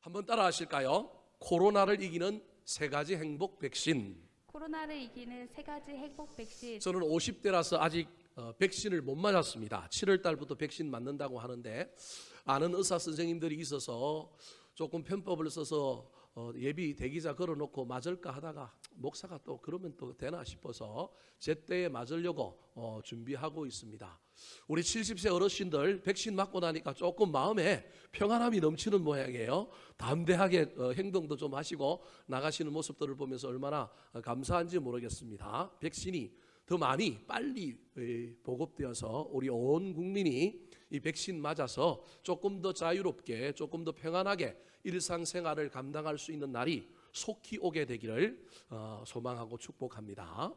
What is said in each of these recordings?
한번 따라 하실까요? 코로나를 이기는 세 가지 행복 백신. 코로나를 이기는 세 가지 행복 백신. 저는 50대라서 아직 백신을 못 맞았습니다. 7월 달부터 백신 맞는다고 하는데 아는 의사 선생님들이 있어서 조금 편법을 써서 예비 대기자 걸어놓고 맞을까 하다가 목사가 또 그러면 또 되나 싶어서 제때에 맞으려고 준비하고 있습니다. 우리 70세 어르신들 백신 맞고 나니까 조금 마음에 평안함이 넘치는 모양이에요. 담대하게 행동도 좀 하시고 나가시는 모습들을 보면서 얼마나 감사한지 모르겠습니다. 백신이 더 많이 빨리 보급되어서 우리 온 국민이 이 백신 맞아서 조금 더 자유롭게 조금 더 평안하게 일상생활을 감당할 수 있는 날이 속히 오게 되기를 소망하고 축복합니다.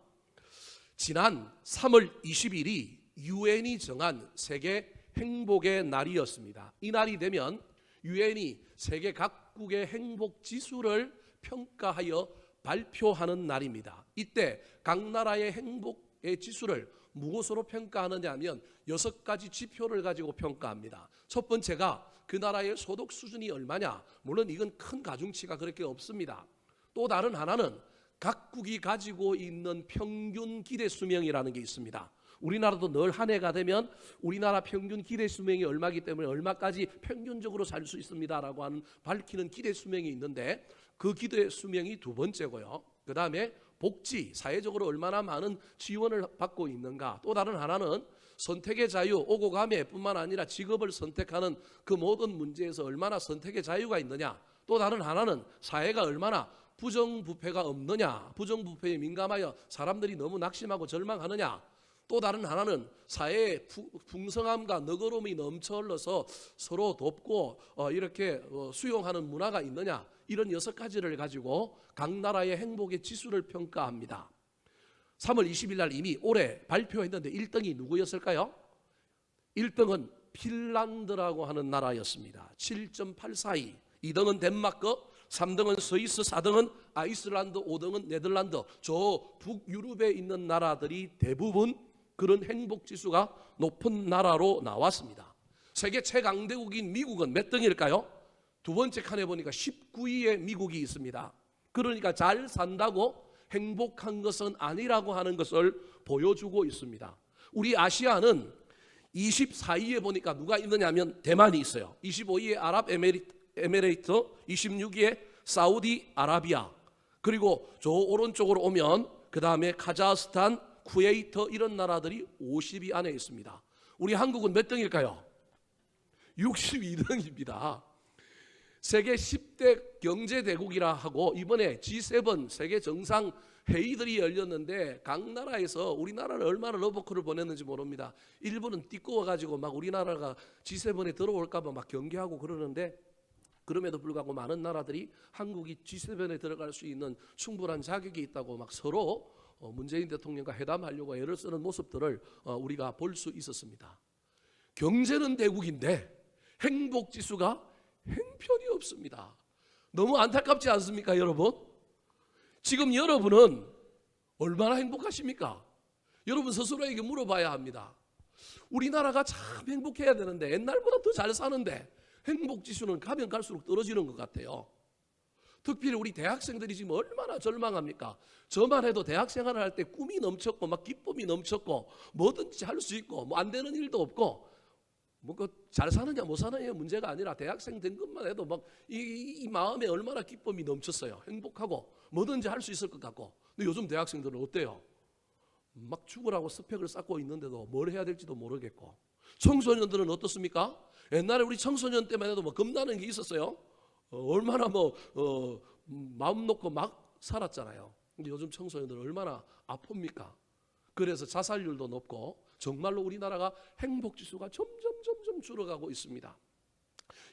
지난 3월 20일이 유엔이 정한 세계 행복의 날이었습니다. 이 날이 되면 유엔이 세계 각국의 행복 지수를 평가하여 발표하는 날입니다. 이때 각 나라의 행복의 지수를 무엇으로 평가하느냐 하면 6가지 지표를 가지고 평가합니다. 첫 번째가 그 나라의 소득 수준이 얼마냐. 물론 이건 큰 가중치가 그렇게 없습니다. 또 다른 하나는 각국이 가지고 있는 평균 기대 수명이라는 게 있습니다. 우리나라도 늘 한 해가 되면 우리나라 평균 기대 수명이 얼마이기 때문에 얼마까지 평균적으로 살 수 있습니다라고 하는 밝히는 기대 수명이 있는데 그 기대 수명이 두 번째고요. 그 다음에 복지, 사회적으로 얼마나 많은 지원을 받고 있는가. 또 다른 하나는 선택의 자유, 오고 감에 뿐만 아니라 직업을 선택하는 그 모든 문제에서 얼마나 선택의 자유가 있느냐. 또 다른 하나는 사회가 얼마나 부정부패가 없느냐. 부정부패에 민감하여 사람들이 너무 낙심하고 절망하느냐. 또 다른 하나는 사회의 풍성함과 너그러움이 넘쳐 흘러서 서로 돕고 이렇게 수용하는 문화가 있느냐. 이런 6가지를 가지고 각 나라의 행복의 지수를 평가합니다. 3월 20일 날 이미 올해 발표했는데 1등이 누구였을까요? 1등은 핀란드라고 하는 나라였습니다. 7.842. 2등은 덴마크, 3등은 스위스, 4등은 아이슬란드, 5등은 네덜란드. 저 북유럽에 있는 나라들이 대부분 그런 행복지수가 높은 나라로 나왔습니다. 세계 최강대국인 미국은 몇 등일까요? 두 번째 칸에 보니까 19위에 미국이 있습니다. 그러니까 잘 산다고 행복한 것은 아니라고 하는 것을 보여주고 있습니다. 우리 아시아는 24위에 보니까 누가 있느냐면 대만이 있어요. 25위에 아랍에미레이트, 26위에 사우디아라비아, 그리고 저 오른쪽으로 오면 그 다음에 카자흐스탄, 쿠웨이트 이런 나라들이 50위 안에 있습니다. 우리 한국은 몇 등일까요? 62등입니다. 세계 10대 경제대국이라 하고 이번에 G7 세계 정상 회의들이 열렸는데 각 나라에서 우리나라를 얼마나 러브콜을 보냈는지 모릅니다. 일본은 띠꺼워가지고 막 우리나라가 G7에 들어올까 봐 막 경계하고 그러는데 그럼에도 불구하고 많은 나라들이 한국이 G7에 들어갈 수 있는 충분한 자격이 있다고 막 서로 문재인 대통령과 회담하려고 애를 쓰는 모습들을 우리가 볼 수 있었습니다. 경제는 대국인데 행복지수가 행편이 없습니다. 너무 안타깝지 않습니까, 여러분? 지금 여러분은 얼마나 행복하십니까? 여러분 스스로에게 물어봐야 합니다. 우리나라가 참 행복해야 되는데 옛날보다 더 잘 사는데 행복지수는 가면 갈수록 떨어지는 것 같아요. 특별히 우리 대학생들이 지금 얼마나 절망합니까? 저만 해도 대학생활을 할 때 꿈이 넘쳤고 막 기쁨이 넘쳤고 뭐든지 할 수 있고 뭐 안 되는 일도 없고 뭐 잘 사느냐 못 사느냐 문제가 아니라 대학생 된 것만 해도 막 이 마음에 얼마나 기쁨이 넘쳤어요. 행복하고 뭐든지 할 수 있을 것 같고. 근데 요즘 대학생들은 어때요? 막 죽으라고 스펙을 쌓고 있는데도 뭘 해야 될지도 모르겠고. 청소년들은 어떻습니까? 옛날에 우리 청소년 때만 해도 뭐 겁나는 게 있었어요. 얼마나 마음 놓고 막 살았잖아요. 근데 요즘 청소년들은 얼마나 아픕니까? 그래서 자살률도 높고 정말로 우리나라가 행복지수가 점점 줄어가고 있습니다.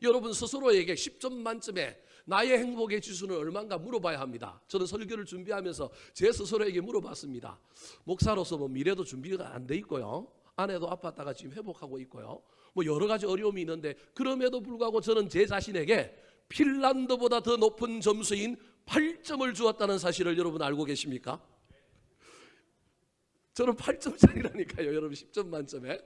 여러분 스스로에게 10점 만점에 나의 행복의 지수는 얼마인가 물어봐야 합니다. 저는 설교를 준비하면서 제 스스로에게 물어봤습니다. 목사로서 뭐 미래도 준비가 안 돼 있고요. 아내도 아팠다가 지금 회복하고 있고요. 뭐 여러 가지 어려움이 있는데 그럼에도 불구하고 저는 제 자신에게 핀란드보다 더 높은 점수인 8점을 주었다는 사실을 여러분 알고 계십니까? 저는 8점짜리라니까요. 여러분 10점 만점에.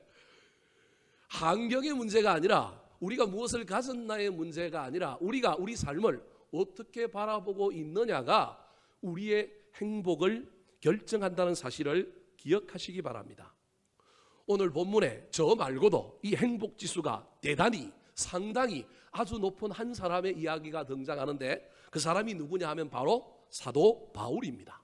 환경의 문제가 아니라 우리가 무엇을 가졌나의 문제가 아니라 우리가 우리 삶을 어떻게 바라보고 있느냐가 우리의 행복을 결정한다는 사실을 기억하시기 바랍니다. 오늘 본문에 저 말고도 이 행복 지수가 대단히 상당히 아주 높은 한 사람의 이야기가 등장하는데 그 사람이 누구냐 하면 바로 사도 바울입니다.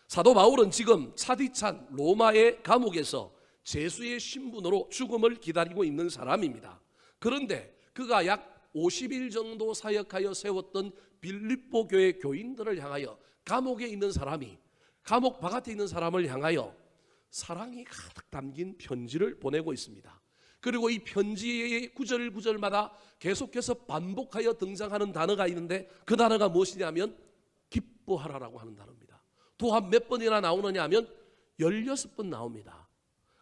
사도 바울은 지금 차디찬 로마의 감옥에서 죄수의 신분으로 죽음을 기다리고 있는 사람입니다. 그런데 그가 약 50일 정도 사역하여 세웠던 빌립보 교회 교인들을 향하여 감옥에 있는 사람이 감옥 바깥에 있는 사람을 향하여 사랑이 가득 담긴 편지를 보내고 있습니다. 그리고 이 편지의 구절마다 계속해서 반복하여 등장하는 단어가 있는데 그 단어가 무엇이냐면 기뻐하라라고 하는 단어입니다. 또한 몇 번이나 나오느냐 하면 16번 나옵니다.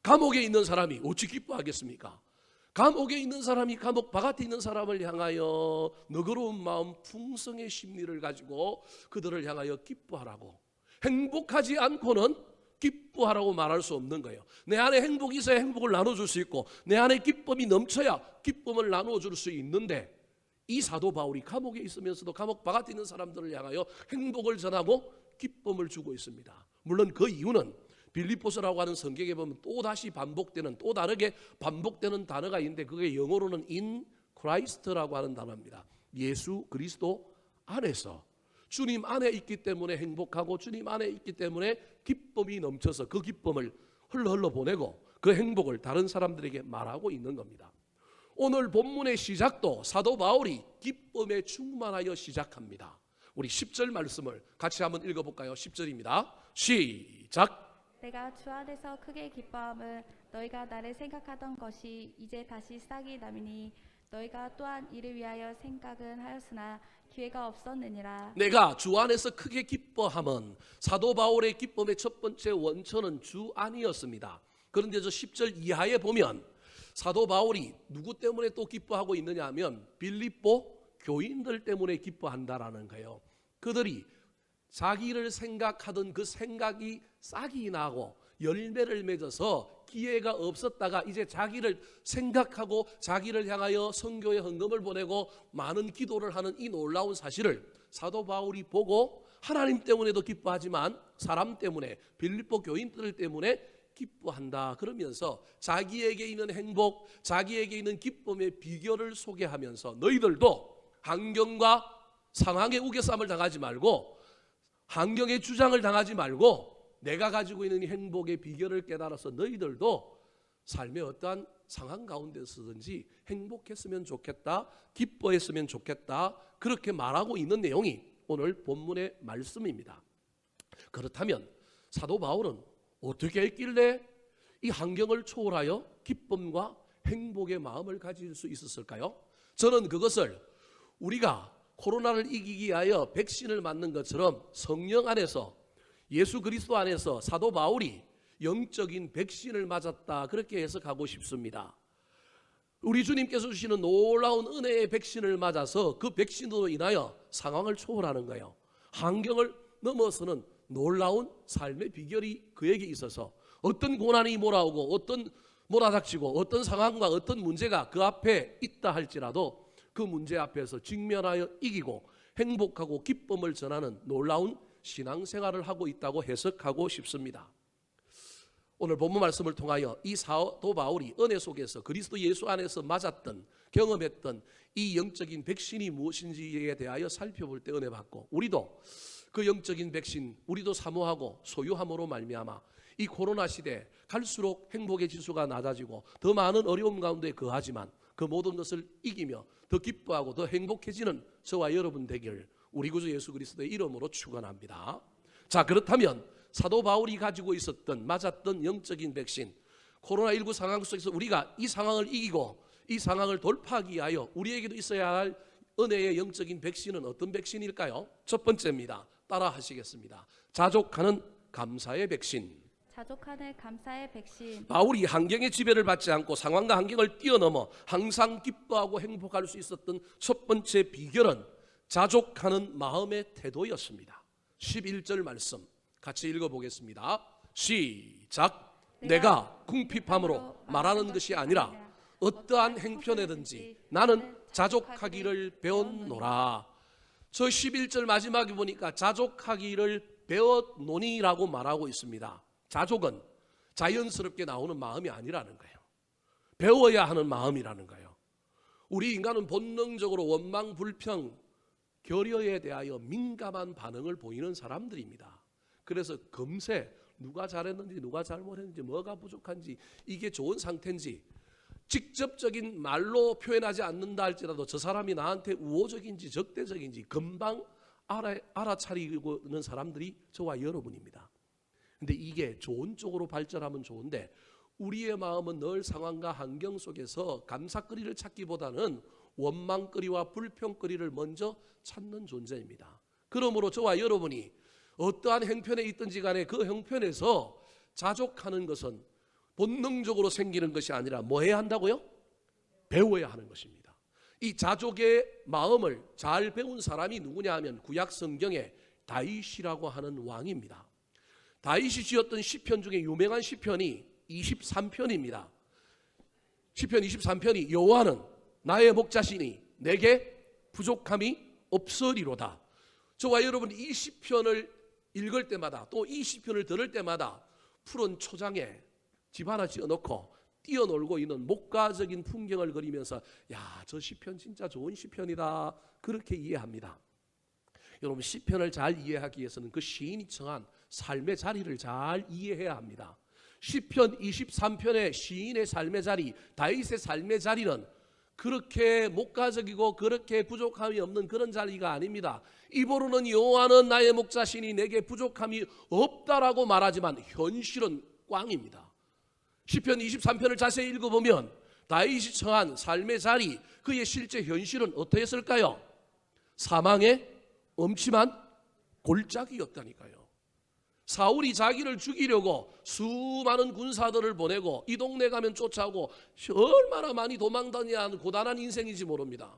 감옥에 있는 사람이 어찌 기뻐하겠습니까? 감옥에 있는 사람이 감옥 바깥에 있는 사람을 향하여 너그러운 마음 풍성의 심리를 가지고 그들을 향하여 기뻐하라고, 행복하지 않고는 기뻐하라고 말할 수 없는 거예요. 내 안에 행복이 있어야 행복을 나눠줄 수 있고 내 안에 기쁨이 넘쳐야 기쁨을 나눠줄 수 있는데 이 사도 바울이 감옥에 있으면서도 감옥 바깥에 있는 사람들을 향하여 행복을 전하고 기쁨을 주고 있습니다. 물론 그 이유는 빌립보서라고 하는 성경에 보면 또다시 반복되는, 또 다르게 반복되는 단어가 있는데 그게 영어로는 in Christ라고 하는 단어입니다. 예수 그리스도 안에서, 주님 안에 있기 때문에 행복하고 주님 안에 있기 때문에 기쁨이 넘쳐서 그 기쁨을 흘러 보내고 그 행복을 다른 사람들에게 말하고 있는 겁니다. 오늘 본문의 시작도 사도 바울이 기쁨에 충만하여 시작합니다. 우리 10절 말씀을 같이 한번 읽어볼까요? 10절입니다. 시작. 내가 주 안에서 크게 기뻐함은 너희가 나를 생각하던 것이 이제 다시 싹이 나미니 너희가 또한 이를 위하여 생각은 하였으나 기회가 없었느니라. 내가 주 안에서 크게 기뻐함은 사도 바울의 기쁨의 첫 번째 원천은 주 안이었습니다. 그런데 저 10절 이하에 보면 사도 바울이 누구 때문에 또 기뻐하고 있느냐 하면 빌립보 교인들 때문에 기뻐한다라는 거예요. 그들이 자기를 생각하던 그 생각이 싹이 나고 열매를 맺어서 기회가 없었다가 이제 자기를 생각하고 자기를 향하여 선교의 헌금을 보내고 많은 기도를 하는 이 놀라운 사실을 사도 바울이 보고 하나님 때문에도 기뻐하지만 사람 때문에, 빌립보 교인들 때문에 기뻐한다 그러면서 자기에게 있는 행복, 자기에게 있는 기쁨의 비결을 소개하면서 너희들도 환경과 상황에 우겨쌈을 당하지 말고 환경의 주장을 당하지 말고 내가 가지고 있는 행복의 비결을 깨달아서 너희들도 삶의 어떠한 상황 가운데서든지 행복했으면 좋겠다, 기뻐했으면 좋겠다, 그렇게 말하고 있는 내용이 오늘 본문의 말씀입니다. 그렇다면 사도 바울은 어떻게 했길래 이 환경을 초월하여 기쁨과 행복의 마음을 가질 수 있었을까요? 저는 그것을 우리가 코로나를 이기기 위하여 백신을 맞는 것처럼 성령 안에서, 예수 그리스도 안에서 사도 바울이 영적인 백신을 맞았다 그렇게 해석하고 싶습니다. 우리 주님께서 주시는 놀라운 은혜의 백신을 맞아서 그 백신으로 인하여 상황을 초월하는 거예요. 환경을 넘어서는 놀라운 삶의 비결이 그에게 있어서 어떤 고난이 몰아오고 어떤 몰아닥치고 어떤 상황과 어떤 문제가 그 앞에 있다 할지라도 그 문제 앞에서 직면하여 이기고 행복하고 기쁨을 전하는 놀라운 신앙생활을 하고 있다고 해석하고 싶습니다. 오늘 본문 말씀을 통하여 이 사도 바울이 은혜 속에서 그리스도 예수 안에서 맞았던, 경험했던 이 영적인 백신이 무엇인지에 대하여 살펴볼 때 은혜 받고 우리도 그 영적인 백신 우리도 사모하고 소유함으로 말미암아 이 코로나 시대 갈수록 행복의 지수가 낮아지고 더 많은 어려움 가운데 거하지만 그 모든 것을 이기며 더 기뻐하고 더 행복해지는 저와 여러분 되기를 우리 구주 예수 그리스도의 이름으로 축원합니다. 자, 그렇다면 사도 바울이 가지고 있었던 맞았던 영적인 백신, 코로나19 상황 속에서 우리가 이 상황을 이기고 이 상황을 돌파하기 위하여 우리에게도 있어야 할 은혜의 영적인 백신은 어떤 백신일까요? 첫 번째입니다. 따라 하시겠습니다. 자족하는 감사의 백신. 자족하는 감사의 백신. 바울이 환경의 지배를 받지 않고 상황과 환경을 뛰어넘어 항상 기뻐하고 행복할 수 있었던 첫 번째 비결은 자족하는 마음의 태도였습니다. 11절 말씀 같이 읽어보겠습니다. 시작. 내가 궁핍함으로 말하는 것이 아니라 어떠한 행편에든지 나는 자족하기를 배웠노라. 저 11절 마지막에 보니까 자족하기를 배웠노니라고 말하고 있습니다. 자족은 자연스럽게 나오는 마음이 아니라는 거예요. 배워야 하는 마음이라는 거예요. 우리 인간은 본능적으로 원망, 불평, 결여에 대하여 민감한 반응을 보이는 사람들입니다. 그래서 금세 누가 잘했는지 누가 잘못했는지 뭐가 부족한지 이게 좋은 상태인지 직접적인 말로 표현하지 않는다 할지라도 저 사람이 나한테 우호적인지 적대적인지 금방 알아차리고 있는 사람들이 저와 여러분입니다. 근데 이게 좋은 쪽으로 발전하면 좋은데 우리의 마음은 늘 상황과 환경 속에서 감사거리를 찾기보다는 원망거리와 불평거리를 먼저 찾는 존재입니다. 그러므로 저와 여러분이 어떠한 형편에 있든지 간에 그 형편에서 자족하는 것은 본능적으로 생기는 것이 아니라 뭐 해야 한다고요? 배워야 하는 것입니다. 이 자족의 마음을 잘 배운 사람이 누구냐 하면 구약 성경에 다윗이라고 하는 왕입니다. 다윗이 지었던 시편 중에 유명한 시편이 23편입니다. 시편 23편이 여호와는 나의 목자시니 내게 부족함이 없으리로다. 저와 여러분이 이 시편을 읽을 때마다 또 이 시편을 들을 때마다 푸른 초장에 집 하나 지어놓고 뛰어놀고 있는 목가적인 풍경을 그리면서 야, 저 시편 진짜 좋은 시편이다 그렇게 이해합니다. 여러분 시편을 잘 이해하기 위해서는 그 시인이 청한 삶의 자리를 잘 이해해야 합니다. 시편 23편의 시인의 삶의 자리, 다윗의 삶의 자리는 그렇게 목가적이고 그렇게 부족함이 없는 그런 자리가 아닙니다. 입으로는 여호와는 나의 목자시니 내게 부족함이 없다라고 말하지만 현실은 꽝입니다. 시편 23편을 자세히 읽어보면 다윗이 처한 삶의 자리, 그의 실제 현실은 어떠했을까요? 사망의 엄침한 골짜기였다니까요. 사울이 자기를 죽이려고 수많은 군사들을 보내고 이 동네 가면 쫓아오고 얼마나 많이 도망다니는 고단한 인생인지 모릅니다.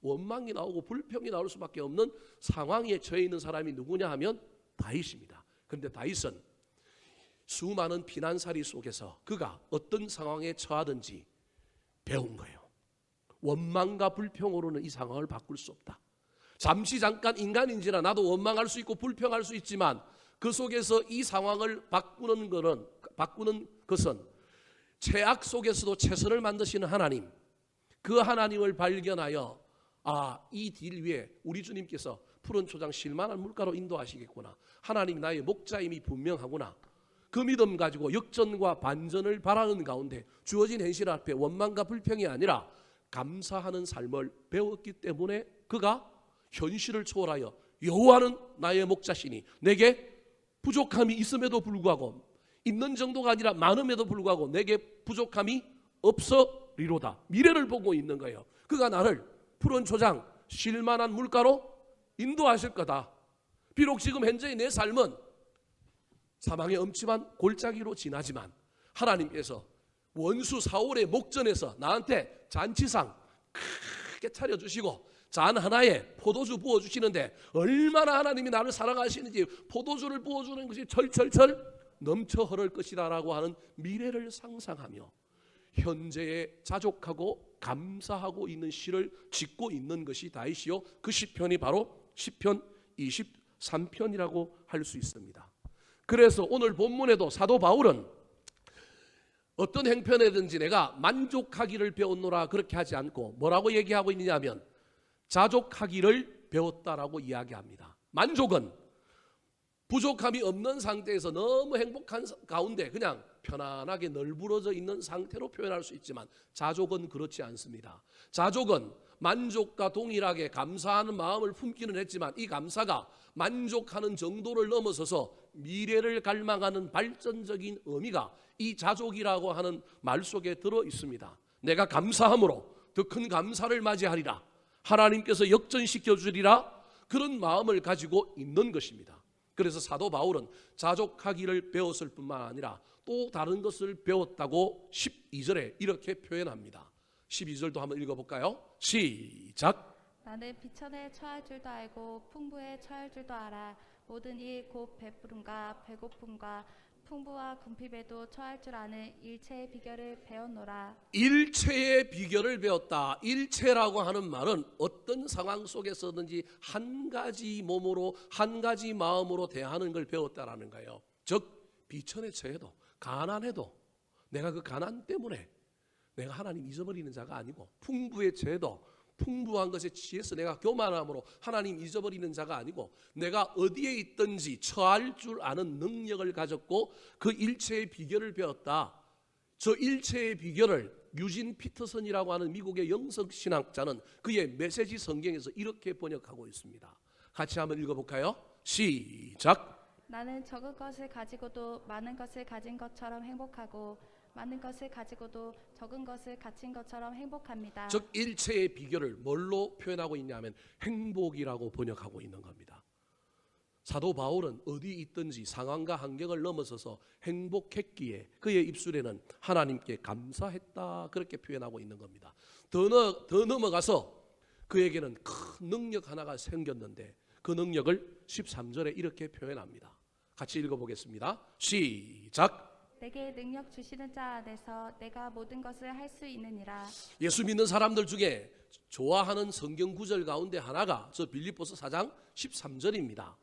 원망이 나오고 불평이 나올 수밖에 없는 상황에 처해 있는 사람이 누구냐 하면 다윗입니다. 그런데 다윗은 수많은 피난살이 속에서 그가 어떤 상황에 처하든지 배운 거예요. 원망과 불평으로는 이 상황을 바꿀 수 없다. 잠시 잠깐 인간인지라 나도 원망할 수 있고 불평할 수 있지만 그 속에서 이 상황을 바꾸는 것은 최악 속에서도 최선을 만드시는 하나님, 그 하나님을 발견하여 이 길 위에 우리 주님께서 푸른 초장 쉴만한 물가로 인도하시겠구나. 하나님이 나의 목자임이 분명하구나. 그 믿음 가지고 역전과 반전을 바라는 가운데 주어진 현실 앞에 원망과 불평이 아니라 감사하는 삶을 배웠기 때문에 그가 현실을 초월하여 여호와는 나의 목자시니 내게 부족함이 있음에도 불구하고 있는 정도가 아니라 많음에도 불구하고 내게 부족함이 없으리로다. 미래를 보고 있는 거예요. 그가 나를 푸른 초장 쉴만한 물가로 인도하실 거다. 비록 지금 현재의 내 삶은 사망의 엄침한 골짜기로 지나지만 하나님께서 원수 사울의 목전에서 나한테 잔치상 크게 차려주시고 잔 하나에 포도주 부어주시는데 얼마나 하나님이 나를 사랑하시는지 포도주를 부어주는 것이 철철철 넘쳐 흐를 것이다 라고 하는 미래를 상상하며 현재에 자족하고 감사하고 있는 시를 짓고 있는 것이 다윗이요, 그 시편이 바로 시편 23편이라고 할 수 있습니다. 그래서 오늘 본문에도 사도 바울은 어떤 행편에든지 내가 만족하기를 배웠노라 그렇게 하지 않고 뭐라고 얘기하고 있느냐면 자족하기를 배웠다라고 이야기합니다. 만족은 부족함이 없는 상태에서 너무 행복한 가운데 그냥 편안하게 널브러져 있는 상태로 표현할 수 있지만 자족은 그렇지 않습니다. 자족은 만족과 동일하게 감사하는 마음을 품기는 했지만 이 감사가 만족하는 정도를 넘어서서 미래를 갈망하는 발전적인 의미가 이 자족이라고 하는 말 속에 들어 있습니다. 내가 감사함으로 더 큰 감사를 맞이하리라. 하나님께서 역전시켜 주리라. 그런 마음을 가지고 있는 것입니다. 그래서 사도 바울은 자족하기를 배웠을 뿐만 아니라 또 다른 것을 배웠다고 12절에 이렇게 표현합니다. 12절도 한번 읽어볼까요? 시작. 나는 비천에 처할 줄도 알고 풍부에 처할 줄도 알아. 모든 일 곧 베푸름과 배고픔과 풍부와 궁핍에도 처할 줄 아는 일체의 비결을 배웠노라. 일체의 비결을 배웠다. 일체라고 하는 말은 어떤 상황 속에서든지 한 가지 몸으로 한 가지 마음으로 대하는 걸 배웠다라는 거예요. 즉 비천에 처해도 가난해도 내가 그 가난 때문에 내가 하나님 잊어버리는 자가 아니고, 풍부에 처해도 풍부한 것에 취해서 내가 교만함으로 하나님 잊어버리는 자가 아니고, 내가 어디에 있든지 처할 줄 아는 능력을 가졌고 그 일체의 비결을 배웠다. 저 일체의 비결을 유진 피터슨이라고 하는 미국의 영성신학자는 그의 메시지 성경에서 이렇게 번역하고 있습니다. 같이 한번 읽어볼까요? 시작. 나는 적은 것을 가지고도 많은 것을 가진 것처럼 행복하고 많은 것을 가지고도 적은 것을 가진 것처럼 행복합니다. 즉 일체의 비결을 뭘로 표현하고 있냐면 행복이라고 번역하고 있는 겁니다. 사도 바울은 어디 있든지 상황과 환경을 넘어서서 행복했기에 그의 입술에는 하나님께 감사했다, 그렇게 표현하고 있는 겁니다. 더 넘어가서 그에게는 큰 능력 하나가 생겼는데 그 능력을 13절에 이렇게 표현합니다. 같이 읽어보겠습니다. 시작. 내게 능력 주시는 자 안에서 내가 모든 것을 할 수 있느니라. 예수 믿는 사람들 중에 좋아하는 성경 구절 가운데 하나가 저 빌립보서 4장 13절입니다.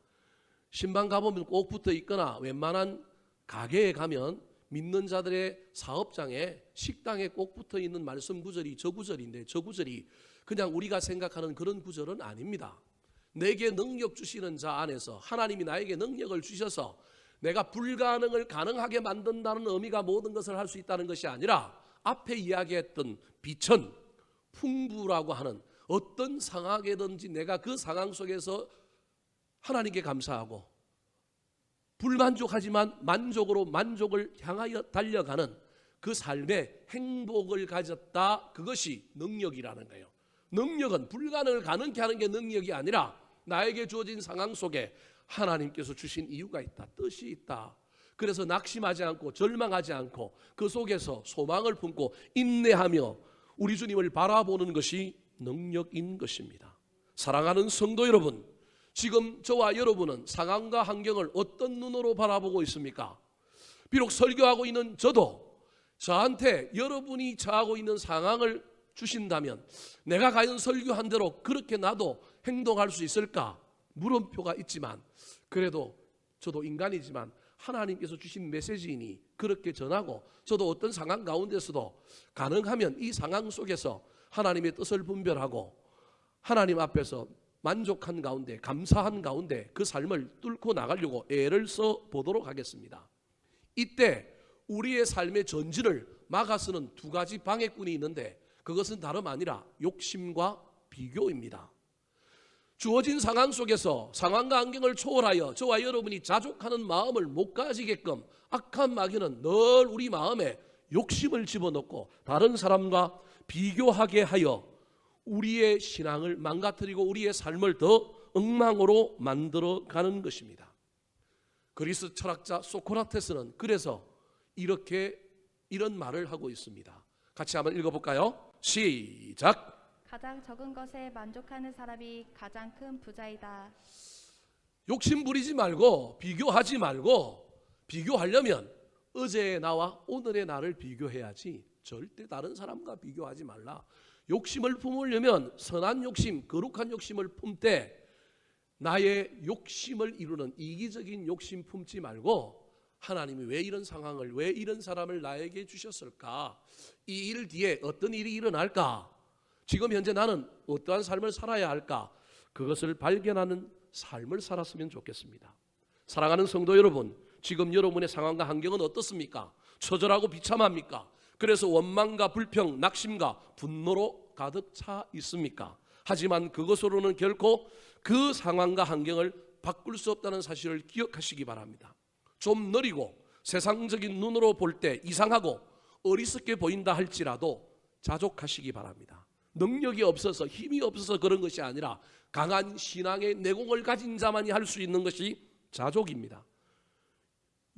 신방 가보면 꼭 붙어 있거나 웬만한 가게에 가면 믿는 자들의 사업장에 식당에 꼭 붙어 있는 말씀 구절이 저 구절인데, 저 구절이 그냥 우리가 생각하는 그런 구절은 아닙니다. 내게 능력 주시는 자 안에서 하나님이 나에게 능력을 주셔서 내가 불가능을 가능하게 만든다는 의미가 모든 것을 할 수 있다는 것이 아니라 앞에 이야기했던 비천, 풍부라고 하는 어떤 상황이든지 내가 그 상황 속에서 하나님께 감사하고 불만족하지만 만족을 향하여 달려가는 그 삶의 행복을 가졌다. 그것이 능력이라는 거예요. 능력은 불가능을 가능케 하는 게 능력이 아니라 나에게 주어진 상황 속에 하나님께서 주신 이유가 있다, 뜻이 있다. 그래서 낙심하지 않고 절망하지 않고 그 속에서 소망을 품고 인내하며 우리 주님을 바라보는 것이 능력인 것입니다. 사랑하는 성도 여러분, 지금 저와 여러분은 상황과 환경을 어떤 눈으로 바라보고 있습니까? 비록 설교하고 있는 저도 저한테 여러분이 처하고 있는 상황을 주신다면 내가 과연 설교한 대로 그렇게 나도 행동할 수 있을까? 물음표가 있지만 그래도 저도 인간이지만 하나님께서 주신 메시지이니 그렇게 전하고, 저도 어떤 상황 가운데서도 가능하면 이 상황 속에서 하나님의 뜻을 분별하고 하나님 앞에서 만족한 가운데, 감사한 가운데 그 삶을 뚫고 나가려고 애를 써 보도록 하겠습니다. 이때 우리의 삶의 전진을 막아서는 두 가지 방해꾼이 있는데 그것은 다름 아니라 욕심과 비교입니다. 주어진 상황 속에서 상황과 환경을 초월하여 저와 여러분이 자족하는 마음을 못 가지게끔 악한 마귀는 늘 우리 마음에 욕심을 집어넣고 다른 사람과 비교하게 하여 우리의 신앙을 망가뜨리고 우리의 삶을 더 엉망으로 만들어가는 것입니다. 그리스 철학자 소크라테스는 그래서 이런 말을 하고 있습니다. 같이 한번 읽어볼까요? 시작. 가장 적은 것에 만족하는 사람이 가장 큰 부자이다. 욕심 부리지 말고 비교하지 말고, 비교하려면 어제의 나와 오늘의 나를 비교해야지 절대 다른 사람과 비교하지 말라. 욕심을 품으려면 선한 욕심, 거룩한 욕심을 품되 나의 욕심을 이루는 이기적인 욕심 품지 말고 하나님이 왜 이런 상황을, 왜 이런 사람을 나에게 주셨을까? 이 일 뒤에 어떤 일이 일어날까? 지금 현재 나는 어떠한 삶을 살아야 할까? 그것을 발견하는 삶을 살았으면 좋겠습니다. 사랑하는 성도 여러분, 지금 여러분의 상황과 환경은 어떻습니까? 처절하고 비참합니까? 그래서 원망과 불평, 낙심과 분노로 가득 차 있습니까? 하지만 그것으로는 결코 그 상황과 환경을 바꿀 수 없다는 사실을 기억하시기 바랍니다. 좀 느리고 세상적인 눈으로 볼 때 이상하고 어리석게 보인다 할지라도 자족하시기 바랍니다. 능력이 없어서, 힘이 없어서 그런 것이 아니라 강한 신앙의 내공을 가진 자만이 할 수 있는 것이 자족입니다.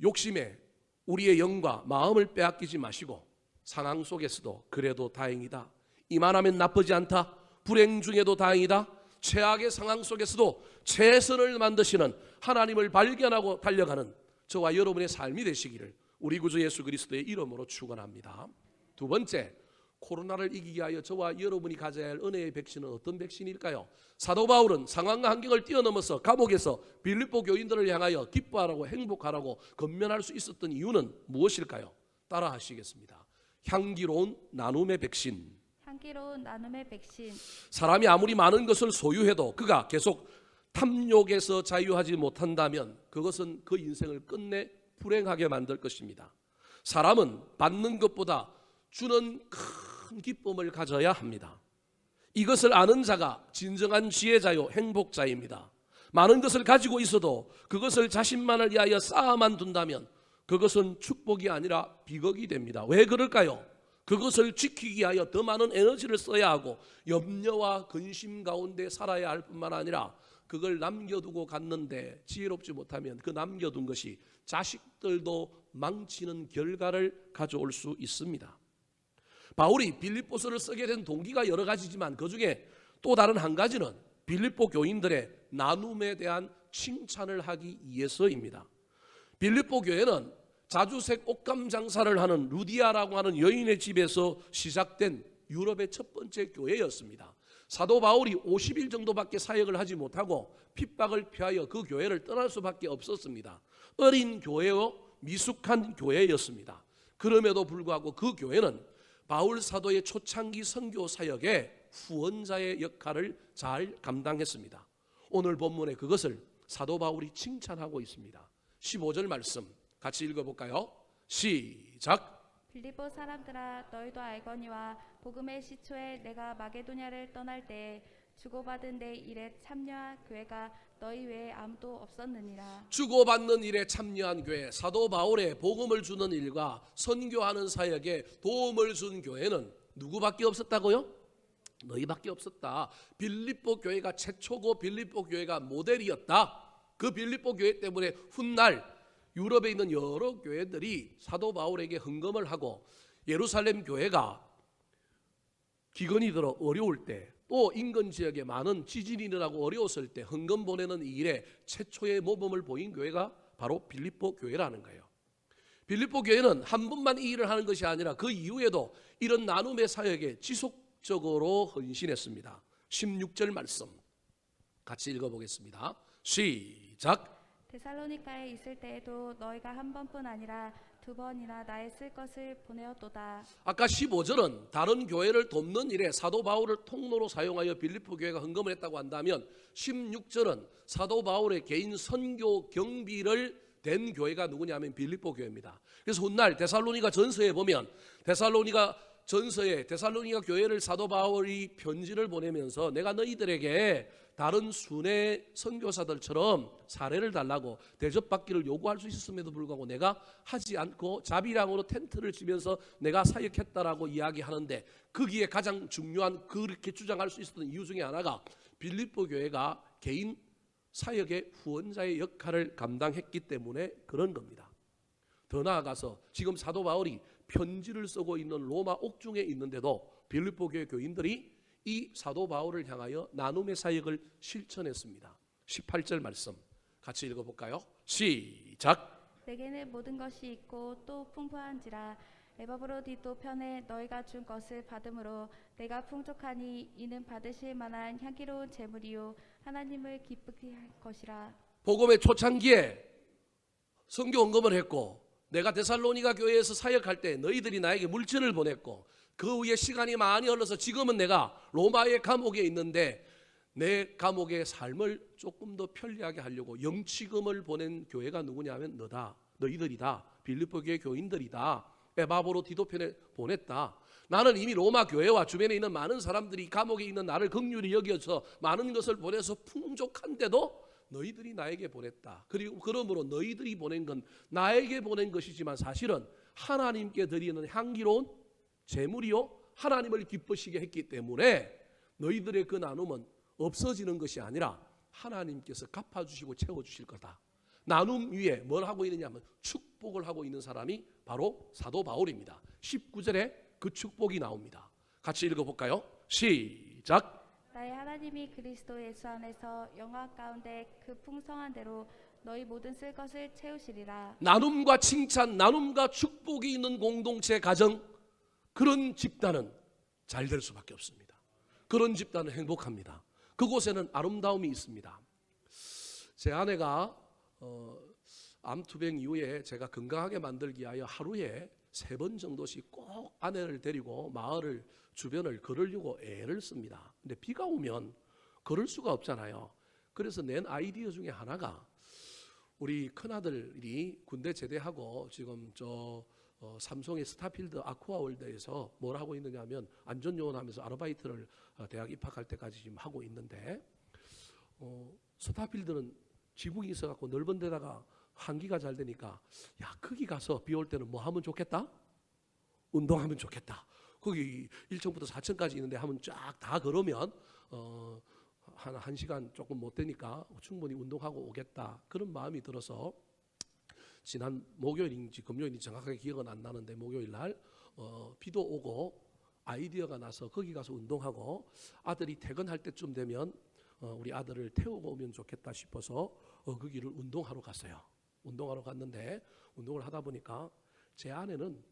욕심에 우리의 영과 마음을 빼앗기지 마시고 상황 속에서도 그래도 다행이다, 이만하면 나쁘지 않다, 불행 중에도 다행이다, 최악의 상황 속에서도 최선을 만드시는 하나님을 발견하고 달려가는 저와 여러분의 삶이 되시기를 우리 구주 예수 그리스도의 이름으로 축원합니다. 두 번째, 코로나를 이기기 위하여 저와 여러분이 가져야 할 은혜의 백신은 어떤 백신일까요? 사도 바울은 상황과 환경을 뛰어넘어서 감옥에서 빌립보 교인들을 향하여 기뻐하라고 행복하라고 권면할 수 있었던 이유는 무엇일까요? 따라 하시겠습니다. 향기로운 나눔의 백신. 향기로운 나눔의 백신. 사람이 아무리 많은 것을 소유해도 그가 계속 탐욕에서 자유하지 못한다면 그것은 그 인생을 끝내 불행하게 만들 것입니다. 사람은 받는 것보다 주는 큰 기쁨을 가져야 합니다. 이것을 아는 자가 진정한 지혜자요 행복자입니다. 많은 것을 가지고 있어도 그것을 자신만을 위하여 쌓아만 둔다면 그것은 축복이 아니라 비극이 됩니다. 왜 그럴까요? 그것을 지키기 위하여 더 많은 에너지를 써야 하고 염려와 근심 가운데 살아야 할 뿐만 아니라 그걸 남겨두고 갔는데 지혜롭지 못하면 그 남겨둔 것이 자식들도 망치는 결과를 가져올 수 있습니다. 바울이 빌립보서를 쓰게 된 동기가 여러 가지지만 그중에 또 다른 한 가지는 빌립보 교인들의 나눔에 대한 칭찬을 하기 위해서입니다. 빌립보 교회는 자주색 옷감 장사를 하는 루디아라고 하는 여인의 집에서 시작된 유럽의 첫 번째 교회였습니다. 사도 바울이 50일 정도밖에 사역을 하지 못하고 핍박을 피하여 그 교회를 떠날 수밖에 없었습니다. 어린 교회요, 미숙한 교회였습니다. 그럼에도 불구하고 그 교회는 바울 사도의 초창기 선교 사역의 후원자의 역할을 잘 감당했습니다. 오늘 본문에 그것을 사도 바울이 칭찬하고 있습니다. 15절 말씀 같이 읽어볼까요? 시작. 빌립보 사람들아 너희도 알거니와 복음의 시초에 내가 마게도냐를 떠날 때에 주고받은 내 일에 참여한 교회가 너희 외에 아무도 없었느니라. 주고받는 일에 참여한 교회, 사도 바울의 복음을 주는 일과 선교하는 사역에 도움을 준 교회는 누구밖에 없었다고요? 너희밖에 없었다. 빌립보 교회가 최초고 빌립보 교회가 모델이었다. 그 빌립보 교회 때문에 훗날 유럽에 있는 여러 교회들이 사도 바울에게 헌금을 하고 예루살렘 교회가 기근이 들어 어려울 때 또 인근 지역에 많은 지진이 일어나고 어려웠을 때 헌금 보내는 이 일에 최초의 모범을 보인 교회가 바로 빌립보 교회라는 거예요. 빌립보 교회는 한 번만 이 일을 하는 것이 아니라 그 이후에도 이런 나눔의 사역에 지속적으로 헌신했습니다. 16절 말씀 같이 읽어보겠습니다. 시작. 데살로니가에 있을 때에도 너희가 한 번뿐 아니라 두 번이나 나의 쓸 것을 보내었도다. 아까 15절은 다른 교회를 돕는 일에 사도 바울을 통로로 사용하여 빌립보 교회가 헌금을 했다고 한다면 16절은 사도 바울의 개인 선교 경비를 댄 교회가 누구냐면 빌립보 교회입니다. 그래서 훗날 데살로니가 전서에 보면 데살로니가 교회를 사도 바울이 편지를 보내면서 내가 너희들에게 다른 순회 선교사들처럼 사례를 달라고 대접받기를 요구할 수 있었음에도 불구하고 내가 하지 않고 자비량으로 텐트를 치면서 내가 사역했다라고 이야기하는데 거기에 가장 중요한 그렇게 주장할 수 있었던 이유 중에 하나가 빌립보 교회가 개인 사역의 후원자의 역할을 감당했기 때문에 그런 겁니다. 더 나아가서 지금 사도 바울이 편지를 쓰고 있는 로마 옥중에 있는데도 빌립보 교회 교인들이 이 사도 바울을 향하여 나눔의 사역을 실천했습니다. 18절 말씀 같이 읽어볼까요? 시작. 내게는 모든 것이 있고 또 풍부한지라 에바브로디또 편에 너희가 준 것을 받음으로 내가 풍족하니 이는 받으실 만한 향기로운 제물이요 하나님을 기쁘게 할 것이라. 복음의 초창기에 선교 헌금을 했고 내가 데살로니가 교회에서 사역할 때 너희들이 나에게 물질을 보냈고 그 후에 시간이 많이 흘러서 지금은 내가 로마의 감옥에 있는데 내 감옥의 삶을 조금 더 편리하게 하려고 영치금을 보낸 교회가 누구냐면 너희들이다. 빌립보 교회 교인들이다. 에바브로 디도편에 보냈다. 나는 이미 로마 교회와 주변에 있는 많은 사람들이 감옥에 있는 나를 긍휼히 여겨서 많은 것을 보내서 풍족한데도 너희들이 나에게 보냈다. 그리고 그러므로 너희들이 보낸 건 나에게 보낸 것이지만 사실은 하나님께 드리는 향기로운 제물이요 하나님을 기쁘시게 했기 때문에 너희들의 그 나눔은 없어지는 것이 아니라 하나님께서 갚아주시고 채워주실 거다. 나눔 위에 뭘 하고 있느냐 하면 축복을 하고 있는 사람이 바로 사도 바울입니다. 19절에 그 축복이 나옵니다. 같이 읽어볼까요? 시작. 나의 하나님이 그리스도 예수 안에서 영광 가운데 그 풍성한 대로 너희 모든 쓸 것을 채우시리라. 나눔과 칭찬, 나눔과 축복이 있는 공동체 가정, 그런 집단은 잘 될 수밖에 없습니다. 그런 집단은 행복합니다. 그곳에는 아름다움이 있습니다. 제 아내가 암투병 이후에 제가 건강하게 만들기 위하여 하루에 3번 정도씩 꼭 아내를 데리고 마을을 주변을 걸으려고 애를 씁니다. 근데 비가 오면 걸을 수가 없잖아요. 그래서 낸 아이디어 중에 하나가, 우리 큰아들이 군대 제대하고 지금 삼성의 스타필드 아쿠아월드에서 뭘 하고 있느냐 하면 안전요원 하면서 아르바이트를 대학 입학할 때까지 지금 하고 있는데, 스타필드는 지붕이 있어갖고 넓은 데다가 환기가 잘 되니까, 야, 거기 가서 비 올 때는 뭐 하면 좋겠다? 운동하면 좋겠다. 거기 1층부터 4층까지 있는데 하면 쫙 다 걸으면 한 1시간 조금 못 되니까 충분히 운동하고 오겠다. 그런 마음이 들어서 지난 목요일인지 금요일인지 정확하게 기억은 안 나는데, 목요일 날 비도 오고 아이디어가 나서 거기 가서 운동하고, 아들이 퇴근할 때쯤 되면 우리 아들을 태우고 오면 좋겠다 싶어서 거기를 운동하러 갔어요. 운동하러 갔는데, 운동을 하다 보니까 제 아내는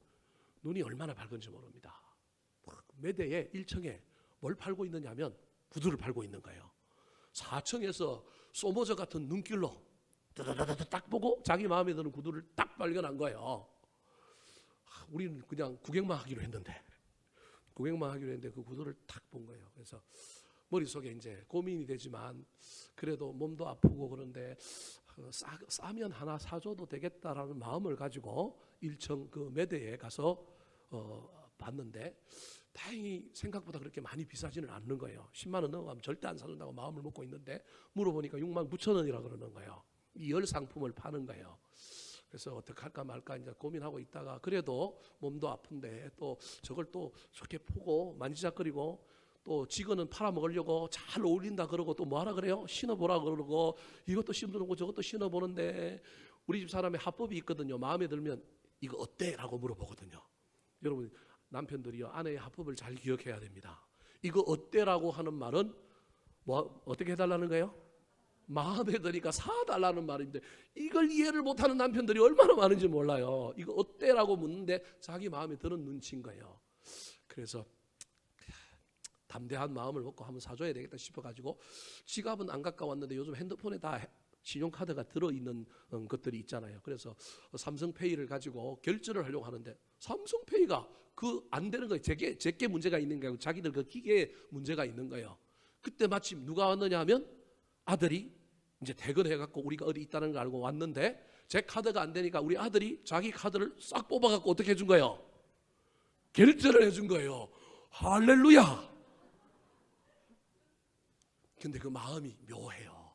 눈이 얼마나 밝은지 모릅니다. 매대에 1층에 뭘 팔고 있느냐면 구두를 팔고 있는 거예요. 4층에서 소모저 같은 눈길로 딱 보고 자기 마음에 드는 구두를 딱 발견한 거예요. 우리는 그냥 구경만 하기로 했는데 그 구두를 딱 본 거예요. 그래서 머릿속에 이제 고민이 되지만 그래도 몸도 아프고 그런데 싸면 하나 사줘도 되겠다라는 마음을 가지고 1층 그 매대에 가서 봤는데, 다행히 생각보다 그렇게 많이 비싸지는 않는 거예요. 10만 원 넘어가면 절대 안 사준다고 마음을 먹고 있는데, 물어보니까 6만 9천 원이라 그러는 거예요. 이 열 상품을 파는 거예요. 그래서 어떻게 할까 말까 이제 고민하고 있다가, 그래도 몸도 아픈데 또 저걸 또 저렇게 보고 만지작거리고, 또 지거는 팔아먹으려고 잘 어울린다 그러고, 또 뭐하라 그래요? 신어보라 그러고, 이것도 신어보고 저것도 신어보는데, 우리 집 사람의 합법이 있거든요. 마음에 들면 이거 어때? 라고 물어보거든요. 여러분, 남편들이요, 아내의 합법을 잘 기억해야 됩니다. 이거 어때? 라고 하는 말은 어떻게 해달라는 거예요? 마음에 드니까 사달라는 말인데, 이걸 이해를 못하는 남편들이 얼마나 많은지 몰라요. 이거 어때? 라고 묻는데 자기 마음에 드는 눈치인 거예요. 그래서 담대한 마음을 먹고 한번 사줘야 되겠다 싶어가지고, 지갑은 안 가까웠는데 요즘 핸드폰에 다 신용카드가 들어있는 것들이 있잖아요. 그래서 삼성페이를 가지고 결제를 하려고 하는데, 삼성페이가 안 되는 거예요. 제게 문제가 있는 거예요. 자기들 그 기계에 문제가 있는 거예요. 그때 마침 누가 왔느냐 하면 아들이 이제 퇴근해갖고 우리가 어디 있다는 걸 알고 왔는데, 제 카드가 안 되니까 우리 아들이 자기 카드를 싹 뽑아갖고 어떻게 해준 거예요? 결제를 해준 거예요. 할렐루야. 근데 그 마음이 묘해요.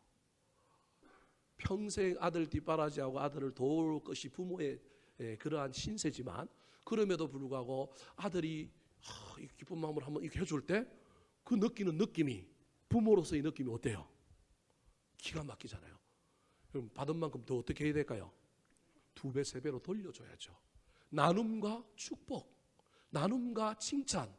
평생 아들 뒷바라지하고 아들을 도울 것이 부모의 그러한 신세지만, 그럼에도 불구하고 아들이 기쁜 마음으로 한번 이렇게 해줄 때 그 느끼는 느낌이, 부모로서의 느낌이 어때요? 기가 막히잖아요. 그럼 받은 만큼 더 어떻게 해야 될까요? 2배, 3배로 돌려줘야죠. 나눔과 축복, 나눔과 칭찬,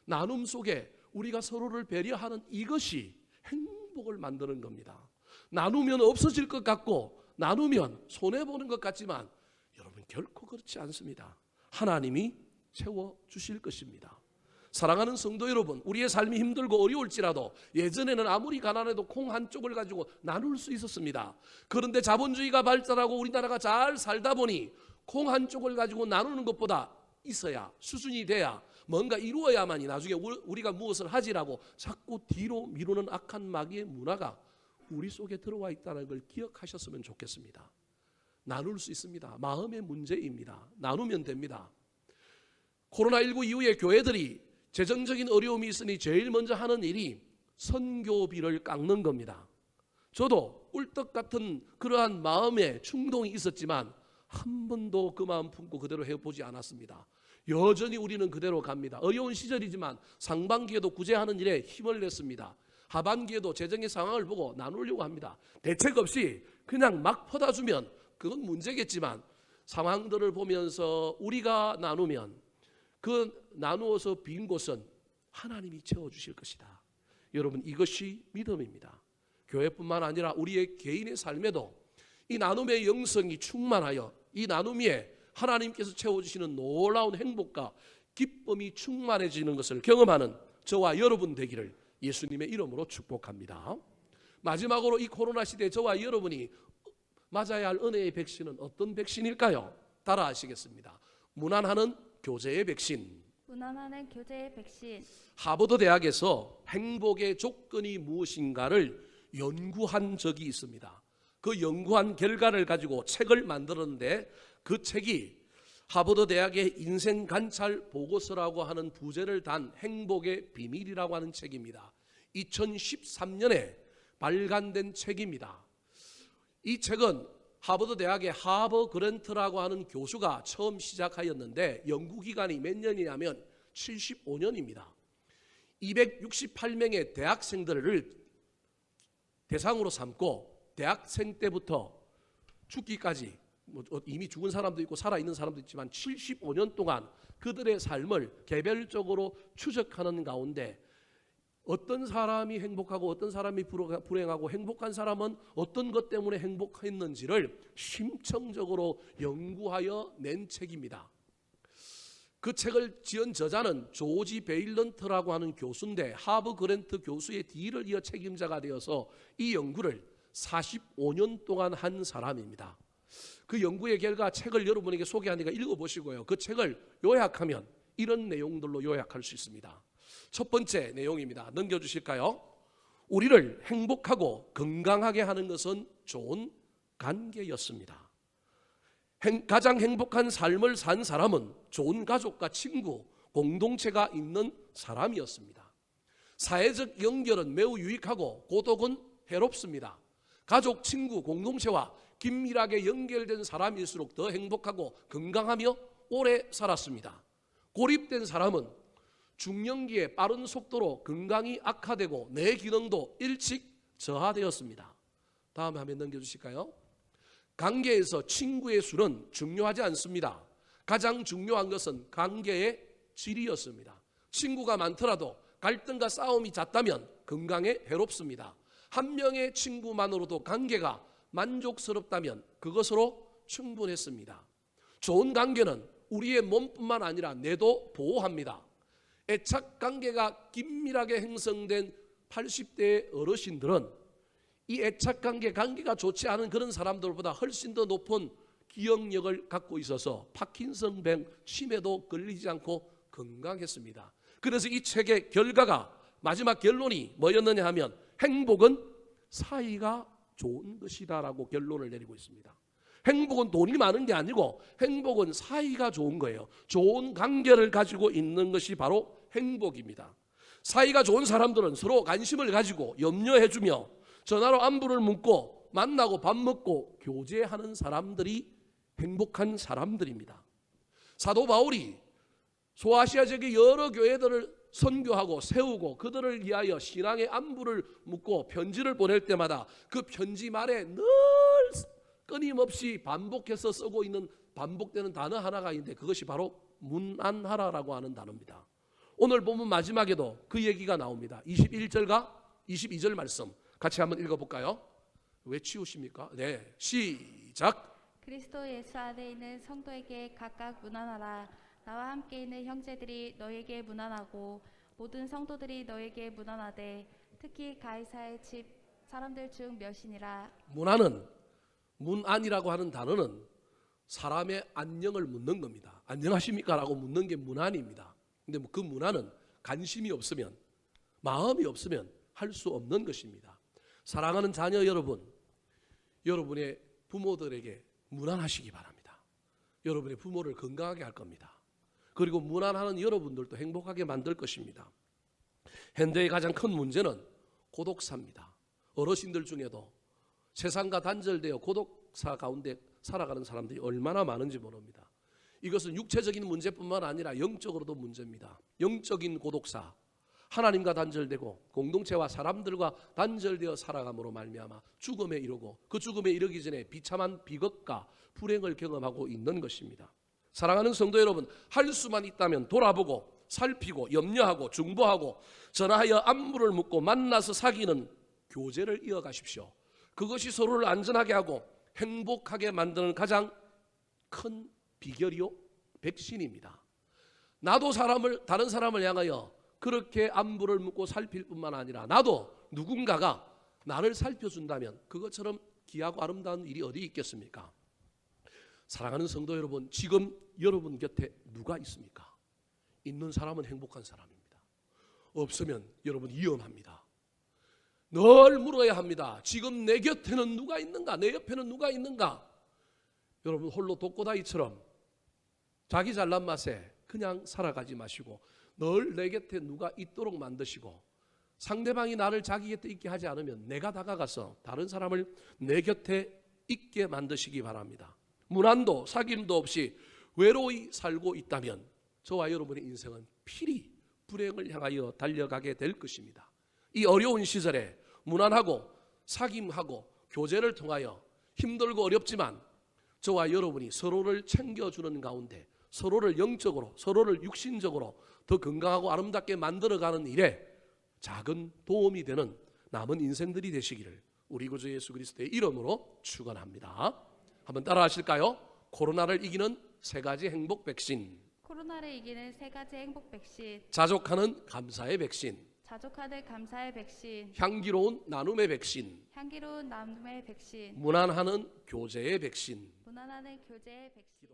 나눔 속에 우리가 서로를 배려하는 이것이 행복을 만드는 겁니다. 나누면 없어질 것 같고, 나누면 손해보는 것 같지만, 여러분 결코 그렇지 않습니다. 하나님이 채워주실 것입니다. 사랑하는 성도 여러분, 우리의 삶이 힘들고 어려울지라도 예전에는 아무리 가난해도 콩 한 쪽을 가지고 나눌 수 있었습니다. 그런데 자본주의가 발달하고 우리나라가 잘 살다 보니 콩 한 쪽을 가지고 나누는 것보다 있어야, 수준이 돼야, 뭔가 이루어야만이 나중에 우리가 무엇을 하지라고 자꾸 뒤로 미루는 악한 마귀의 문화가 우리 속에 들어와 있다는 걸 기억하셨으면 좋겠습니다. 나눌 수 있습니다. 마음의 문제입니다. 나누면 됩니다. 코로나19 이후에 교회들이 재정적인 어려움이 있으니 제일 먼저 하는 일이 선교비를 깎는 겁니다. 저도 꿀떡 같은 그러한 마음의 충동이 있었지만 한 번도 그 마음 품고 그대로 해보지 않았습니다. 여전히 우리는 그대로 갑니다. 어려운 시절이지만 상반기에도 구제하는 일에 힘을 냈습니다. 하반기에도 재정의 상황을 보고 나누려고 합니다. 대책 없이 그냥 막 퍼다 주면 그건 문제겠지만, 상황들을 보면서 우리가 나누면 그 나누어서 빈 곳은 하나님이 채워주실 것이다. 여러분, 이것이 믿음입니다. 교회뿐만 아니라 우리의 개인의 삶에도 이 나눔의 영성이 충만하여 이 나눔 위에 하나님께서 채워주시는 놀라운 행복과 기쁨이 충만해지는 것을 경험하는 저와 여러분 되기를 예수님의 이름으로 축복합니다. 마지막으로 이 코로나 시대에 저와 여러분이 맞아야 할 은혜의 백신은 어떤 백신일까요? 따라하시겠습니다. 무난하는 교제의 백신. 무난하는 교제의 백신. 하버드 대학에서 행복의 조건이 무엇인가를 연구한 적이 있습니다. 그 연구한 결과를 가지고 책을 만들었는데 그 책이 하버드 대학의 인생 관찰 보고서라고 하는 부제를 단 행복의 비밀이라고 하는 책입니다. 2013년에 발간된 책입니다. 이 책은 하버드 대학의 하버 그랜트라고 하는 교수가 처음 시작하였는데 연구기간이 몇 년이냐면 75년입니다. 268명의 대학생들을 대상으로 삼고 대학생 때부터 죽기까지 이미 죽은 사람도 있고 살아있는 사람도 있지만 75년 동안 그들의 삶을 개별적으로 추적하는 가운데 어떤 사람이 행복하고 어떤 사람이 불행하고 행복한 사람은 어떤 것 때문에 행복했는지를 심층적으로 연구하여 낸 책입니다. 그 책을 지은 저자는 조지 베일런트라고 하는 교수인데 하버 그랜트 교수의 뒤를 이어 책임자가 되어서 이 연구를 45년 동안 한 사람입니다. 그 연구의 결과 책을 여러분에게 소개하니까 읽어보시고요. 그 책을 요약하면 이런 내용들로 요약할 수 있습니다. 첫 번째 내용입니다. 넘겨주실까요? 우리를 행복하고 건강하게 하는 것은 좋은 관계였습니다. 가장 행복한 삶을 산 사람은 좋은 가족과 친구, 공동체가 있는 사람이었습니다. 사회적 연결은 매우 유익하고 고독은 해롭습니다. 가족, 친구, 공동체와 긴밀하게 연결된 사람일수록 더 행복하고 건강하며 오래 살았습니다. 고립된 사람은 중년기에 빠른 속도로 건강이 악화되고 뇌 기능도 일찍 저하되었습니다. 다음 화면 넘겨주실까요? 관계에서 친구의 수는 중요하지 않습니다. 가장 중요한 것은 관계의 질이었습니다. 친구가 많더라도 갈등과 싸움이 잦다면 건강에 해롭습니다. 한 명의 친구만으로도 관계가 만족스럽다면 그것으로 충분했습니다. 좋은 관계는 우리의 몸뿐만 아니라 뇌도 보호합니다. 애착 관계가 긴밀하게 형성된 80대의 어르신들은 이 애착 관계가 좋지 않은 그런 사람들보다 훨씬 더 높은 기억력을 갖고 있어서 파킨슨병 치매도 걸리지 않고 건강했습니다. 그래서 이 책의 결과가 마지막 결론이 뭐였느냐 하면 행복은 사이가 좋은 것이다라고 결론을 내리고 있습니다. 행복은 돈이 많은 게 아니고 행복은 사이가 좋은 거예요. 좋은 관계를 가지고 있는 것이 바로 행복입니다. 사이가 좋은 사람들은 서로 관심을 가지고 염려해주며 전화로 안부를 묻고 만나고 밥 먹고 교제하는 사람들이 행복한 사람들입니다. 사도 바울이 소아시아 지역의 여러 교회들을 선교하고 세우고 그들을 위하여 신앙의 안부를 묻고 편지를 보낼 때마다 그 편지 말에 늘 끊임없이 반복해서 쓰고 있는 반복되는 단어 하나가 있는데 그것이 바로 문안하라라고 하는 단어입니다. 오늘 본문 마지막에도 그 얘기가 나옵니다. 21절과 22절 말씀 같이 한번 읽어볼까요? 왜 치우십니까? 네, 시작. 그리스도 예수 안에 있는 성도에게 각각 문안하라. 나와 함께 있는 형제들이 너에게 문안하고 모든 성도들이 너에게 문안하되 특히 가이사의 집 사람들 중 몇이니라. 문안이라고 하는 단어는 사람의 안녕을 묻는 겁니다. 안녕하십니까? 라고 묻는 게 문안입니다. 근데 그 문안은 관심이 없으면 마음이 없으면 할 수 없는 것입니다. 사랑하는 자녀 여러분, 여러분의 부모들에게 문안하시기 바랍니다. 여러분의 부모를 건강하게 할 겁니다. 그리고 문안하는 여러분들도 행복하게 만들 것입니다. 현대의 가장 큰 문제는 고독사입니다. 어르신들 중에도 세상과 단절되어 고독사 가운데 살아가는 사람들이 얼마나 많은지 모릅니다. 이것은 육체적인 문제뿐만 아니라 영적으로도 문제입니다. 영적인 고독사, 하나님과 단절되고 공동체와 사람들과 단절되어 살아감으로 말미암아 죽음에 이르고 그 죽음에 이르기 전에 비참한 비극과 불행을 경험하고 있는 것입니다. 사랑하는 성도 여러분, 할 수만 있다면 돌아보고 살피고 염려하고 중보하고 전화하여 안부를 묻고 만나서 사귀는 교제를 이어가십시오. 그것이 서로를 안전하게 하고 행복하게 만드는 가장 큰 비결이요, 백신입니다. 나도 다른 사람을 향하여 그렇게 안부를 묻고 살필 뿐만 아니라 나도 누군가가 나를 살펴준다면 그것처럼 귀하고 아름다운 일이 어디 있겠습니까? 사랑하는 성도 여러분, 지금 여러분 곁에 누가 있습니까? 있는 사람은 행복한 사람입니다. 없으면 여러분 위험합니다. 늘 물어야 합니다. 지금 내 곁에는 누가 있는가? 내 옆에는 누가 있는가? 여러분 홀로 독고다이처럼 자기 잘난 맛에 그냥 살아가지 마시고 늘 내 곁에 누가 있도록 만드시고, 상대방이 나를 자기 곁에 있게 하지 않으면 내가 다가가서 다른 사람을 내 곁에 있게 만드시기 바랍니다. 문안도 사귐도 없이 외로이 살고 있다면 저와 여러분의 인생은 필히 불행을 향하여 달려가게 될 것입니다. 이 어려운 시절에 문안하고 사귐하고 교제를 통하여 힘들고 어렵지만 저와 여러분이 서로를 챙겨주는 가운데 서로를 영적으로, 서로를 육신적으로 더 건강하고 아름답게 만들어가는 일에 작은 도움이 되는 남은 인생들이 되시기를 우리 구주 예수 그리스도의 이름으로 축원합니다. 한번 따라 하실까요? 코로나를 이기는 세 가지 행복 백신. 코로나를 이기는 세 가지 행복 백신. 자족하는 감사의 백신. 자족하는 감사의 백신. 향기로운 나눔의 백신. 향기로운 나눔의 백신. 무난하는 교제의 백신. 무난하는 교제의 백신.